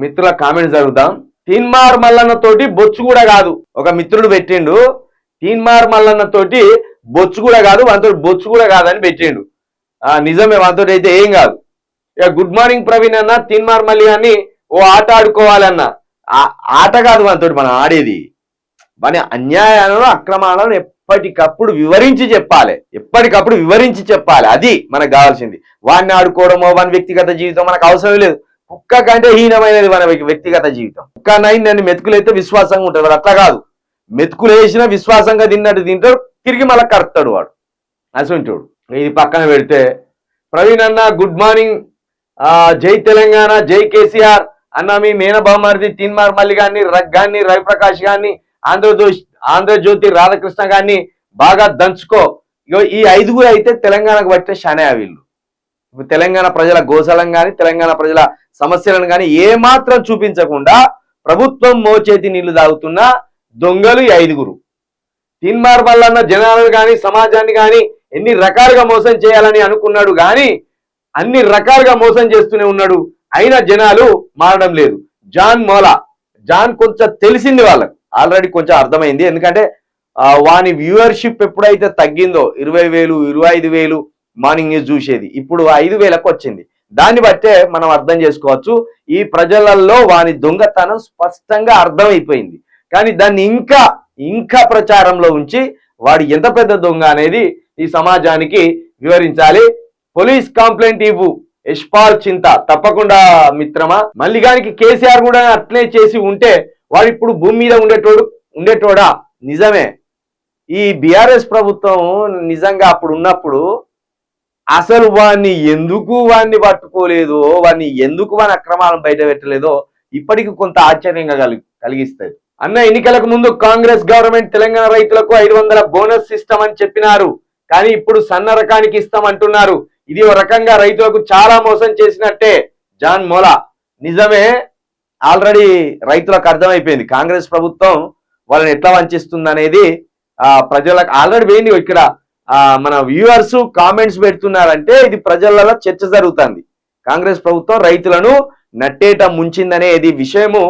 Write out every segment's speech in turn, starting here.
మిత్రుల కామెంట్స్ జరుగుతాం. తీన్మార్ మల్లన్న తోటి బొచ్చు కూడా కాదు. ఒక మిత్రుడు పెట్టిండు, తీన్మార్ మల్లన్న తోటి బొచ్చు కూడా కాదు, వానితో బొచ్చు కూడా కాదని పెట్టిండు. నిజమే, వానితో అయితే ఏం కాదు. ఇక గుడ్ మార్నింగ్ ప్రవీణ్ అన్న, తీన్మార్ మల్లి అని ఓ ఆట ఆడుకోవాలన్న ఆట కాదు వానితో మనం ఆడేది. మన అన్యాయాలను అక్రమాలను ఎప్పటికప్పుడు వివరించి చెప్పాలి. అది మనకు కావాల్సింది. వాడిని ఆడుకోవడమో వాని వ్యక్తిగత జీవితం మనకు అవసరం లేదు. కుక్క కంటే హీనమైనది మన వ్యక్తిగత జీవితం. కుక్క నైన్ నన్ను మెతుకులైతే విశ్వాసంగా ఉంటాడు, వాడు అట్లా కాదు. మెతుకులు వేసినా విశ్వాసంగా తింటాడు, తిరిగి మళ్ళీ కరుతాడు వాడు. అసంటోడు. ఇది పక్కన పెడితే ప్రవీణ్ అన్న గుడ్ మార్నింగ్, జై తెలంగాణ, జై కేసీఆర్ అన్న. మీ మేనబామారిది తీన్మార్ మల్లి గారిని, రవిప్రకాష్ గారిని, ఆంధ్రజ్యోతి రాధాకృష్ణ గారిని బాగా దంచుకో. ఈ 5 అయితే తెలంగాణకు పట్టిన శనే వీళ్ళు. తెలంగాణ ప్రజల గోసలం కానీ, తెలంగాణ ప్రజల సమస్యలను కానీ ఏమాత్రం చూపించకుండా ప్రభుత్వం మోచేతి నీళ్లు తాగుతున్న దొంగలు ఈ 5. తీన్మార్ మల్లన్న జనాలను కానీ, సమాజాన్ని కానీ ఎన్ని రకాలుగా మోసం చేయాలని అనుకున్నాడు కానీ అన్ని రకాలుగా మోసం చేస్తూనే ఉన్నాడు. అయినా జనాలు మారడం లేదు. జాన్ కొంచెం తెలిసింది వాళ్ళకు, ఆల్రెడీ కొంచెం అర్థమైంది. ఎందుకంటే వాని వ్యూవర్షిప్ ఎప్పుడైతే తగ్గిందో 20,000, 25,000 మార్నింగ్ న్యూస్ చూసేది, ఇప్పుడు 5,000కు వచ్చింది. దాన్ని బట్టే మనం అర్థం చేసుకోవచ్చు ఈ ప్రజలలో వాని దొంగతనం స్పష్టంగా అర్థమైపోయింది. కానీ దాన్ని ఇంకా ప్రచారంలో ఉంచి వాడు ఎంత పెద్ద దొంగ అనేది ఈ సమాజానికి వివరించాలి. పోలీస్ కంప్లైంట్ ఇవ్వు, యశ్పాల్ చింత తప్పకుండా మిత్రమా. మల్లిగానికి కేసీఆర్ కూడా అట్లే చేసి ఉంటే వాడు ఇప్పుడు భూమి మీద ఉండేటోడా? నిజమే. ఈ బీఆర్ఎస్ ప్రభుత్వం నిజంగా అప్పుడు ఉన్నప్పుడు అసలు వాడిని పట్టుకోలేదో, వాడిని అక్రమాలను బయట పెట్టలేదో ఇప్పటికి కొంత ఆశ్చర్యంగా కలిగిస్తుంది. అన్న, ఎన్నికలకు ముందు కాంగ్రెస్ గవర్నమెంట్ తెలంగాణ రైతులకు 500 బోనస్ ఇస్తామని చెప్పినారు. కానీ ఇప్పుడు సన్న రకానికి ఇస్తామంటున్నారు. ఇది ఒక రకంగా రైతులకు చాలా మోసం చేసినట్టే. జాన్ మోలా నిజమే. ఆల్రెడీ రైతులకు అర్థమైపోయింది కాంగ్రెస్ ప్రభుత్వం వాళ్ళని ఎట్లా వంచిస్తుంది అనేది. ప్రజలకు ఆల్రెడీ పోయింది. ఇక్కడ మన వ్యూవర్స్ కామెంట్స్ పెడుతున్నారంటే ఇది ప్రజలలో చర్చ జరుగుతుంది. కాంగ్రెస్ ప్రభుత్వం రైతులను నట్టేట ముంచిందనేది విషయము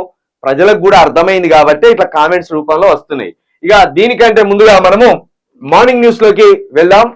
ప్రజలకు కూడా అర్థమైంది కాబట్టి ఇట్లా కామెంట్స్ రూపంలో వస్తున్నాయి. ఇక దీనికంటే ముందుగా మనము మార్నింగ్ న్యూస్ లోకి వెళ్దాం.